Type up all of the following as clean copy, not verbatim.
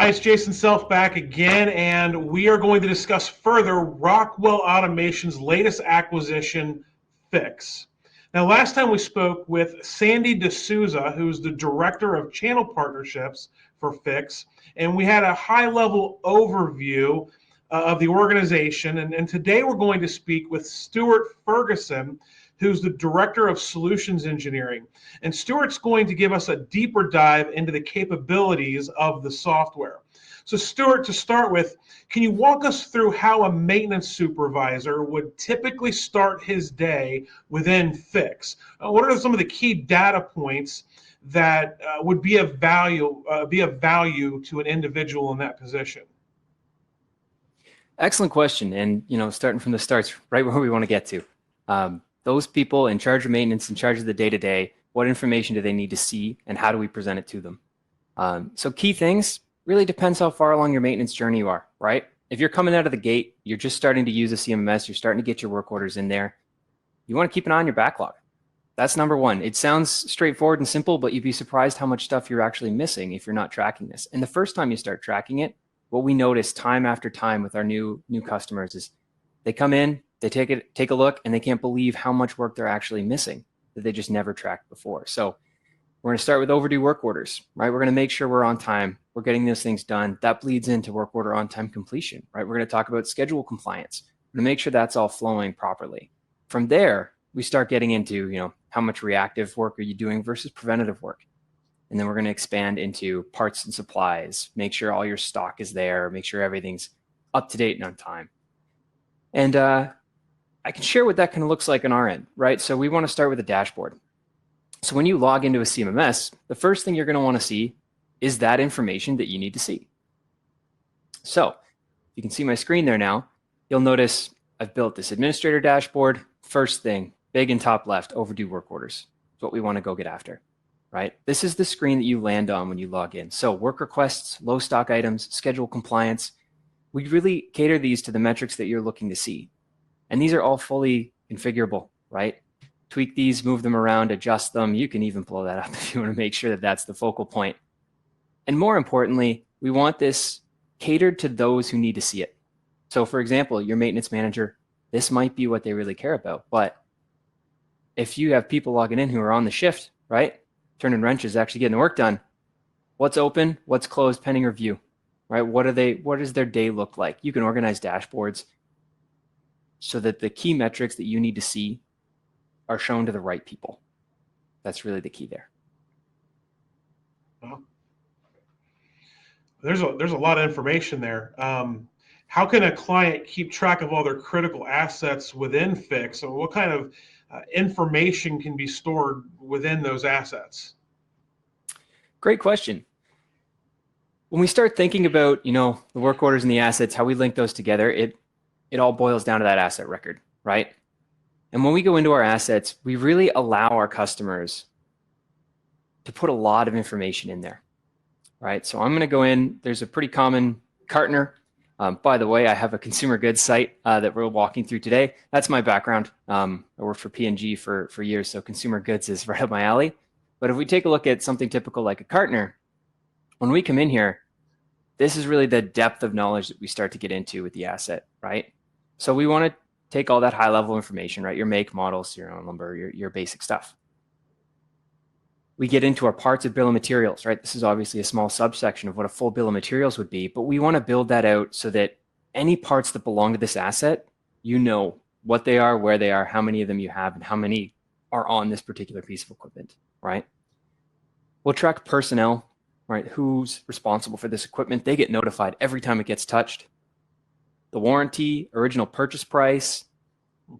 Hi, it's Jason Self back again, and we are going to discuss further Rockwell Automation's latest acquisition, Fiix. Now, last time we spoke with Sandy D'Souza, who's the Director of Channel Partnerships for Fiix, and we had a high-level overview of the organization. And today we're going to speak with Stuart Fergusson, who's the Director of Solutions Engineering. And Stuart's going to give us a deeper dive into the capabilities of the software. So Stuart, to start with, can you walk us through how a maintenance supervisor would typically start his day within Fiix? What are some of the key data points that would be of value to an individual in that position? Excellent question. And, starting from the start's right where we want to get to. Those people in charge of maintenance, in charge of the day-to-day, what information do they need to see and how do we present it to them? So key things really depends how far along your maintenance journey you are, right? If you're coming out of the gate, you're just starting to use a CMMS, you're starting to get your work orders in there, you want to keep an eye on your backlog. That's number one. It sounds straightforward and simple, but you'd be surprised how much stuff you're actually missing if you're not tracking this. And the first time you start tracking it, what we notice time after time with our new customers is they come in, they take a look, and they can't believe how much work they're actually missing that they just never tracked before. So we're going to start with overdue work orders, right? We're going to make sure we're on time. We're getting those things done. That bleeds into work order on-time completion, right? We're going to talk about schedule compliance. We're going to make sure that's all flowing properly. From there, we start getting into, how much reactive work are you doing versus preventative work? And then we're going to expand into parts and supplies, make sure all your stock is there, make sure everything's up to date and on time. And I can share what that kind of looks like on our end, right? So we want to start with a dashboard. So when you log into a CMMS, the first thing you're going to want to see is that information that you need to see. So you can see my screen there now. You'll notice I've built this administrator dashboard. First thing, big and top left, overdue work orders. That's what we want to go get after, right? This is the screen that you land on when you log in. So work requests, low stock items, schedule compliance. We really cater these to the metrics that you're looking to see. And these are all fully configurable, right? Tweak these, move them around, adjust them. You can even blow that up if you want to make sure that that's the focal point. And more importantly, we want this catered to those who need to see it. So for example, your maintenance manager, this might be what they really care about. But if you have people logging in who are on the shift, right? Turning wrenches, actually getting the work done. What's open, what's closed, pending review, right? What does their day look like? You can organize dashboards so that the key metrics that you need to see are shown to the right people. That's really the key there. Well, there's a lot of information there. How can a client keep track of all their critical assets within Fiix? So what kind of information can be stored within those assets? Great question. When we start thinking about, the work orders and the assets, how we link those together, it all boils down to that asset record, right? And when we go into our assets, we really allow our customers to put a lot of information in there, right? So I'm going to go in. There's a pretty common cartoner. By the way, I have a consumer goods site that we're walking through today. That's my background. I worked for P&G for years, so consumer goods is right up my alley. But if we take a look at something typical like a cartoner, when we come in here, this is really the depth of knowledge that we start to get into with the asset, right? So we want to take all that high level information, right? Your make, model, serial number, your basic stuff. We get into our parts of bill of materials, right? This is obviously a small subsection of what a full bill of materials would be, but we want to build that out so that any parts that belong to this asset, you know what they are, where they are, how many of them you have, and how many are on this particular piece of equipment, right? We'll track personnel, right? Who's responsible for this equipment? They get notified every time it gets touched. The warranty, original purchase price,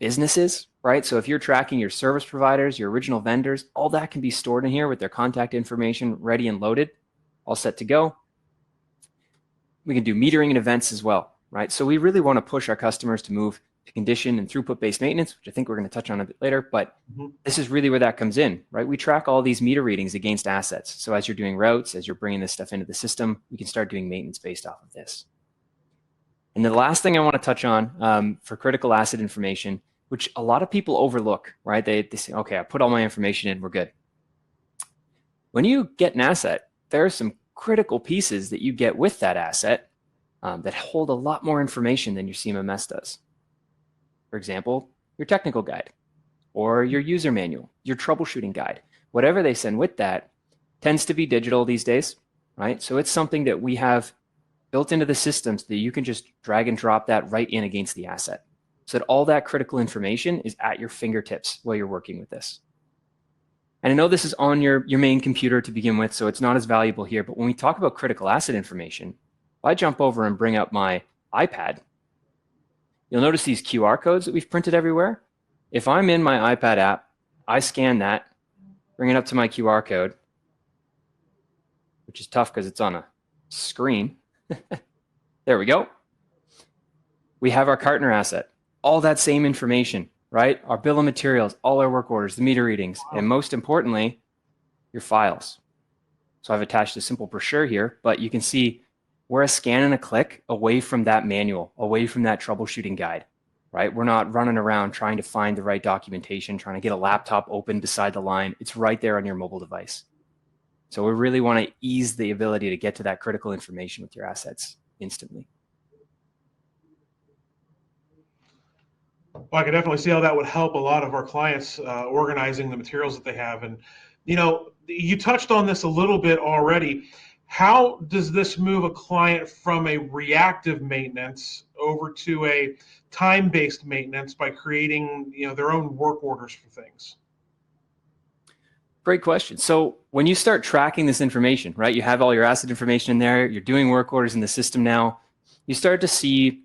businesses, right? So if you're tracking your service providers, your original vendors, all that can be stored in here with their contact information ready and loaded, all set to go. We can do metering and events as well, right? So we really want to push our customers to move to condition and throughput-based maintenance, which I think we're going to touch on a bit later, but this is really where that comes in, right? We track all these meter readings against assets. So as you're doing routes, as you're bringing this stuff into the system, we can start doing maintenance based off of this. And the last thing I want to touch on for critical asset information, which a lot of people overlook, right? They say, okay, I put all my information in, we're good. When you get an asset, there are some critical pieces that you get with that asset that hold a lot more information than your CMMS does. For example, your technical guide or your user manual, your troubleshooting guide, whatever they send with that tends to be digital these days, right? So it's something that we have built into the system so that you can just drag and drop that right in against the asset, so that all that critical information is at your fingertips while you're working with this. And I know this is on your main computer to begin with, so it's not as valuable here, but when we talk about critical asset information, if I jump over and bring up my iPad, you'll notice these QR codes that we've printed everywhere. If I'm in my iPad app, I scan that, bring it up to my QR code, which is tough because it's on a screen. There we go. We have our Cartner asset, all that same information, right? Our bill of materials, all our work orders, the meter readings, and most importantly, your files. So I've attached a simple brochure here, but you can see we're a scan and a click away from that manual, away from that troubleshooting guide, right? We're not running around trying to find the right documentation, trying to get a laptop open beside the line. It's right there on your mobile device. So we really want to ease the ability to get to that critical information with your assets instantly. Well, I can definitely see how that would help a lot of our clients organizing the materials that they have. And, you touched on this a little bit already. How does this move a client from a reactive maintenance over to a time-based maintenance by creating, their own work orders for things? Great question. So when you start tracking this information, right, you have all your asset information in there, you're doing work orders in the system now, you start to see,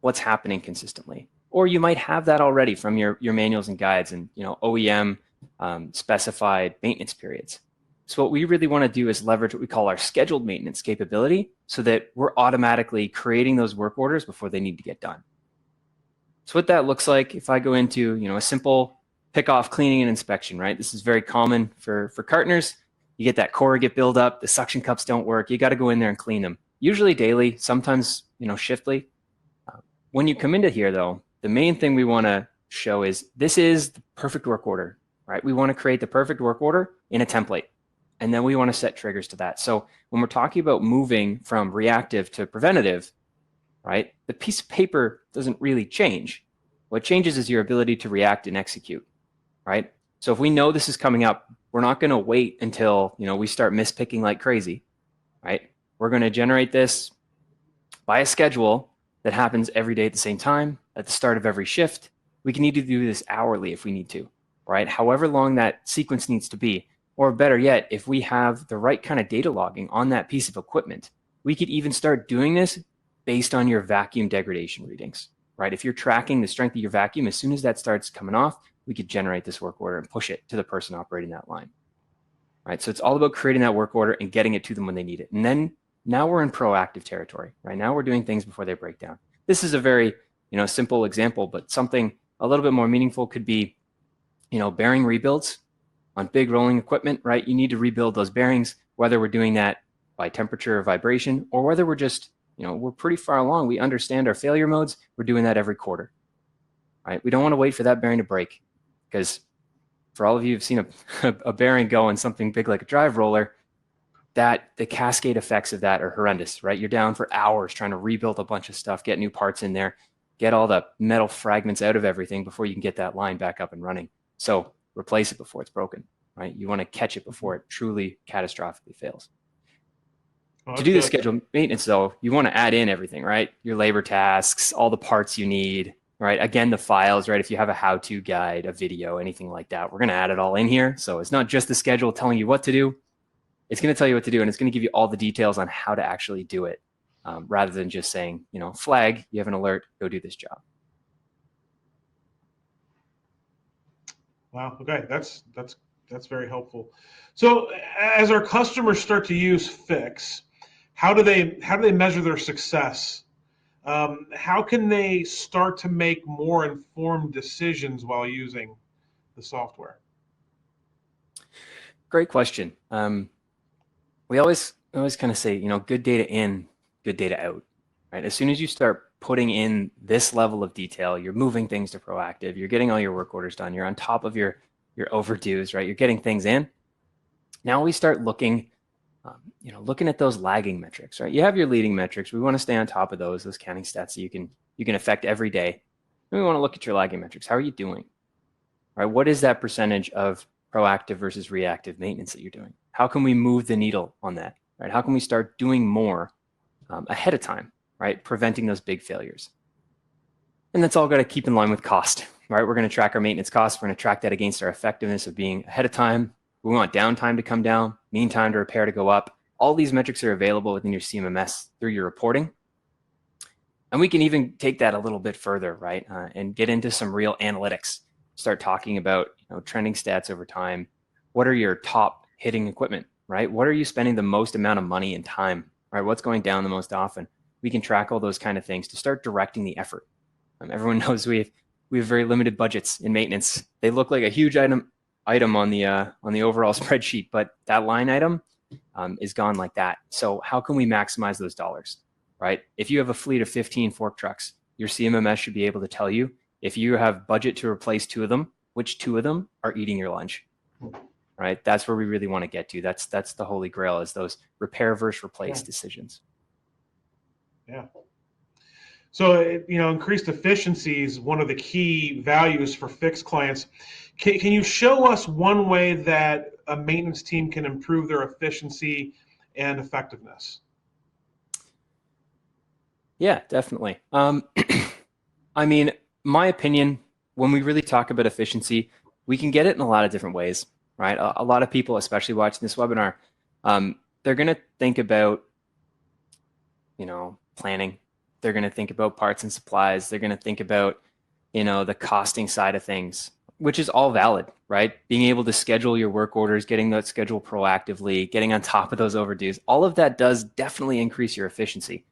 what's happening consistently. Or you might have that already from your manuals and guides and, OEM specified maintenance periods. So what we really want to do is leverage what we call our scheduled maintenance capability so that we're automatically creating those work orders before they need to get done. So what that looks like, if I go into, a simple pick-off cleaning and inspection, right? This is very common for Cartners. You get that corrugate buildup, the suction cups don't work. You got to go in there and clean them. Usually daily, sometimes, shiftly. When you come into here though, the main thing we want to show is this is the perfect work order, right? We want to create the perfect work order in a template. And then we want to set triggers to that. So when we're talking about moving from reactive to preventative, right, the piece of paper doesn't really change. What changes is your ability to react and execute, right? So if we know this is coming up, we're not going to wait until, we start mispicking like crazy, right? We're going to generate this by a schedule that happens every day at the same time, at the start of every shift. We can either do this hourly if we need to, right? However long that sequence needs to be, or better yet, if we have the right kind of data logging on that piece of equipment, we could even start doing this based on your vacuum degradation readings, right? If you're tracking the strength of your vacuum, as soon as that starts coming off, we could generate this work order and push it to the person operating that line, right? So it's all about creating that work order and getting it to them when they need it. And then now we're in proactive territory, right? Now we're doing things before they break down. This is a very, simple example, but something a little bit more meaningful could be, bearing rebuilds on big rolling equipment, right? You need to rebuild those bearings, whether we're doing that by temperature or vibration, or whether we're just, we're pretty far along. We understand our failure modes. We're doing that every quarter, right? We don't want to wait for that bearing to break, because for all of you who've seen a bearing go in something big like a drive roller, that the cascade effects of that are horrendous, right? You're down for hours trying to rebuild a bunch of stuff, get new parts in there, get all the metal fragments out of everything before you can get that line back up and running. So replace it before it's broken, right? You want to catch it before it truly catastrophically fails. To do the scheduled maintenance though, you want to add in everything, right? Your labor tasks, all the parts you need, right? Again, the files, right? If you have a how-to guide, a video, anything like that, we're going to add it all in here. So it's not just the schedule telling you what to do. It's going to tell you what to do, and it's going to give you all the details on how to actually do it, rather than just saying, flag, you have an alert, go do this job. Wow. Okay, that's very helpful. So as our customers start to use Fiix, how do they measure their success? How can they start to make more informed decisions while using the software? Great question. We always kind of say, good data in, good data out, right? As soon as you start putting in this level of detail, you're moving things to proactive, you're getting all your work orders done, you're on top of your overdues, right? You're getting things in. Now we start looking Looking at those lagging metrics, right? You have your leading metrics. We want to stay on top of those counting stats that you can affect every day. And we want to look at your lagging metrics. How are you doing? Right? What is that percentage of proactive versus reactive maintenance that you're doing? How can we move the needle on that? Right? How can we start doing more ahead of time, right? Preventing those big failures. And that's all got to keep in line with cost, right? We're going to track our maintenance costs. We're going to track that against our effectiveness of being ahead of time. We want downtime to come down, mean time to repair to go up. All these metrics are available within your CMMS through your reporting. And we can even take that a little bit further, right? And get into some real analytics. Start talking about trending stats over time. What are your top hitting equipment, right? What are you spending the most amount of money and time, right? What's going down the most often? We can track all those kind of things to start directing the effort. Everyone knows we have very limited budgets in maintenance. They look like a huge item on the overall spreadsheet, but that line item is gone like that. So how can we maximize those dollars, right? If you have a fleet of 15 fork trucks, your CMMS should be able to tell you if you have budget to replace 2 of them, which 2 of them are eating your lunch, right? That's where we really want to get to. That's the holy grail, is those repair versus replace decisions. Yeah. So, increased efficiency is one of the key values for Fiix clients. Can you show us one way that a maintenance team can improve their efficiency and effectiveness? Yeah, definitely. I mean, my opinion, when we really talk about efficiency, we can get it in a lot of different ways, right? A lot of people, especially watching this webinar, they're going to think about, planning. They're going to think about parts and supplies. They're going to think about, the costing side of things, which is all valid, right? Being able to schedule your work orders, getting that schedule proactively, getting on top of those overdues, all of that does definitely increase your efficiency.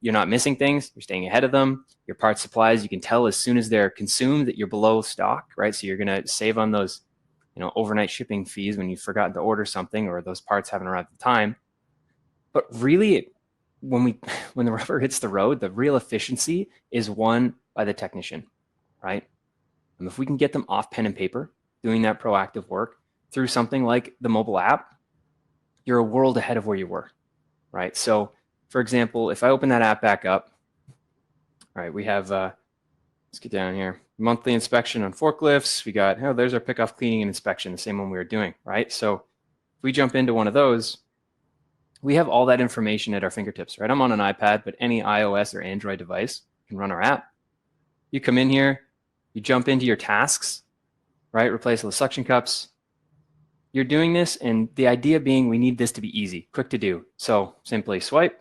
You're not missing things. You're staying ahead of them. Your parts supplies, you can tell as soon as they're consumed that you're below stock, right? So you're going to save on those, overnight shipping fees when you've forgotten to order something or those parts haven't arrived in time. But really, when the rubber hits the road, the real efficiency is won by the technician, right? And if we can get them off pen and paper, doing that proactive work through something like the mobile app, you're a world ahead of where you were, right? So, for example, if I open that app back up, all right, we have, let's get down here, monthly inspection on forklifts. We got, there's our pickoff cleaning and inspection, the same one we were doing, right? So if we jump into one of those, we have all that information at our fingertips, right? I'm on an iPad, but any iOS or Android device can run our app. You come in here, you jump into your tasks, right? Replace those suction cups. You're doing this, and the idea being we need this to be easy, quick to do. So simply swipe,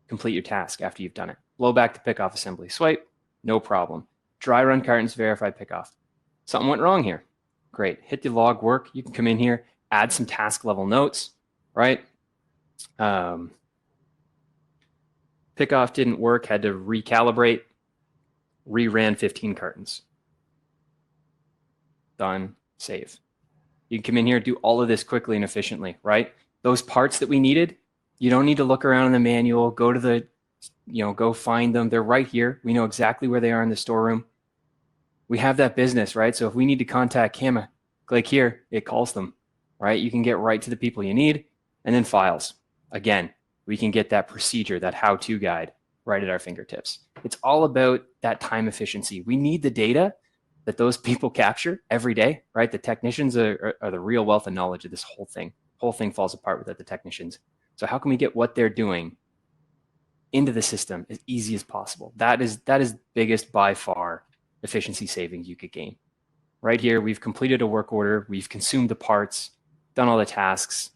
complete your task after you've done it. Blow back to pickoff assembly, swipe, no problem. Dry run cartons, verify pickoff. Something went wrong here. Great, hit the log work. You can come in here, add some task level notes, right? Pickoff didn't work, had to recalibrate, reran 15 cartons. Done, save. You can come in here, do all of this quickly and efficiently, right? Those parts that we needed, you don't need to look around in the manual, go to the, go find them. They're right here. We know exactly where they are in the storeroom. We have that business, right? So if we need to contact CAMA, click here, it calls them, right? You can get right to the people you need. And then files. Again, we can get that procedure, that how-to guide right at our fingertips. It's all about that time efficiency. We need the data that those people capture every day, right? The technicians are the real wealth of knowledge of this whole thing. Whole thing falls apart without the technicians. So how can we get what they're doing into the system as easy as possible? That is biggest by far efficiency savings you could gain. Right here, we've completed a work order, we've consumed the parts, done all the tasks,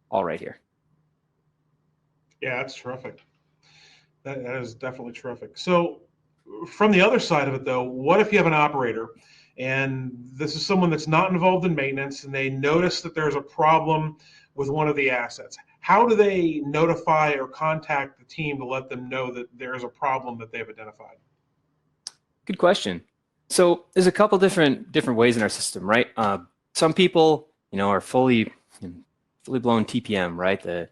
all right here. Yeah, that's terrific. That is definitely terrific. So from the other side of it, though, what if you have an operator and this is someone that's not involved in maintenance and they notice that there's a problem with one of the assets? How do they notify or contact the team to let them know that there's a problem that they've identified? Good question. So there's a couple different ways in our system, right? Some people, are fully blown TPM, right?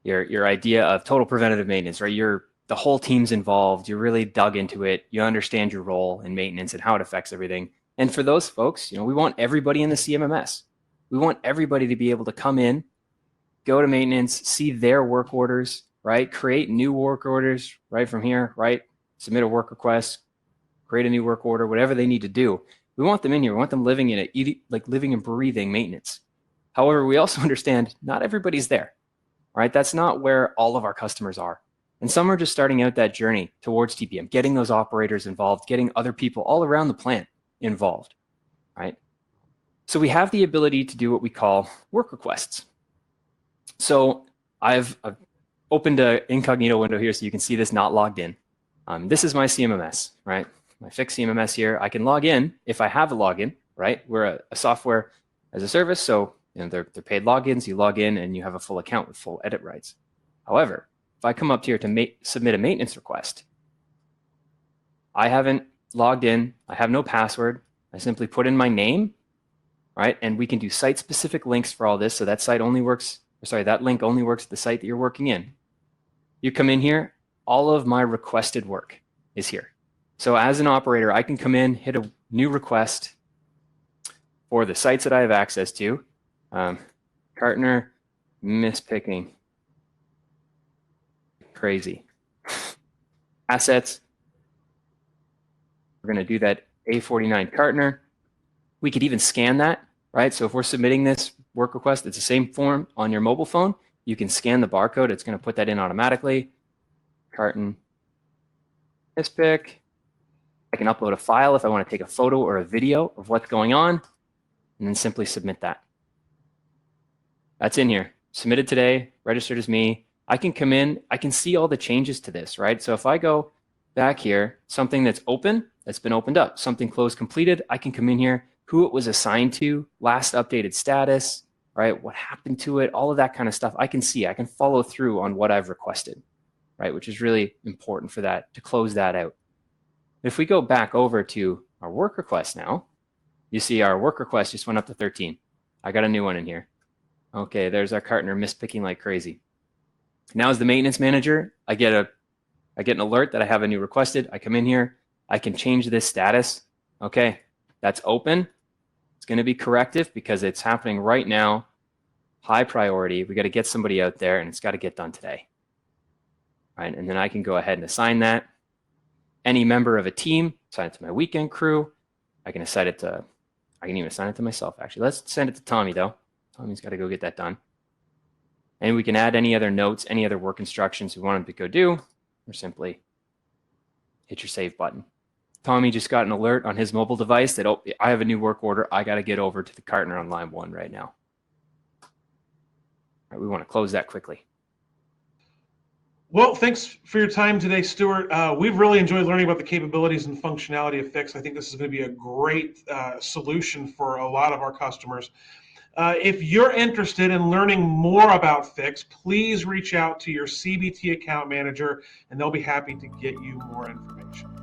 Your idea of total preventative maintenance, right? The whole team's involved. You're really dug into it. You understand your role in maintenance and how it affects everything. And for those folks, we want everybody in the CMMS. We want everybody to be able to come in, go to maintenance, see their work orders, right? Create new work orders right from here, right? Submit a work request, create a new work order, whatever they need to do. We want them in here. We want them living in it, like living and breathing maintenance. However, we also understand not everybody's there, right? That's not where all of our customers are. And some are just starting out that journey towards TPM, getting those operators involved, getting other people all around the plant involved, right? So we have the ability to do what we call work requests. So I've opened an incognito window here so you can see this not logged in. This is my CMMS, right? My Fiix CMMS here. I can log in if I have a login, right? We're a software as a service, so they're paid logins. You log in and you have a full account with full edit rights. However, if I come up here to submit a maintenance request, I haven't logged in. I have no password. I simply put in my name, right? And we can do site-specific links for all this. So that site only works, that link only works at the site that you're working in. You come in here, all of my requested work is here. So as an operator, I can come in, hit a new request for the sites that I have access to. Cartner, mispicking. Crazy. Assets. We're going to do that A49 Cartner. We could even scan that, right? So if we're submitting this work request, it's the same form on your mobile phone. You can scan the barcode. It's going to put that in automatically. Carton, mispick. I can upload a file if I want to take a photo or a video of what's going on, and then simply submit that. That's in here. Submitted today, registered as me. I can come in, I can see all the changes to this, right? So if I go back here, something that's open, that's been opened up, something closed completed, I can come in here, who it was assigned to, last updated status, right? What happened to it, all of that kind of stuff. I can see, I can follow through on what I've requested, right? Which is really important for that, to close that out. If we go back over to our work request now, you see our work request just went up to 13. I got a new one in here. Okay, there's our Cartner mispicking like crazy. Now as the maintenance manager, I get an alert that I have a new requested. I come in here, I can change this status. Okay, that's open. It's going to be corrective because it's happening right now. High priority. We got to get somebody out there and it's got to get done today. Right, and then I can go ahead and assign that. Any member of a team, assign it to my weekend crew. I can assign it to, I can even assign it to myself actually. Let's send it to Tommy though. Tommy's got to go get that done. And we can add any other notes, any other work instructions we want him to go do, or simply hit your save button. Tommy just got an alert on his mobile device that, oh, I have a new work order. I got to get over to the Cartner on line 1 right now. All right, we want to close that quickly. Well, thanks for your time today, Stuart. We've really enjoyed learning about the capabilities and functionality of Fiix. I think this is going to be a great solution for a lot of our customers. If you're interested in learning more about Fiix, please reach out to your CBT account manager, and they'll be happy to get you more information.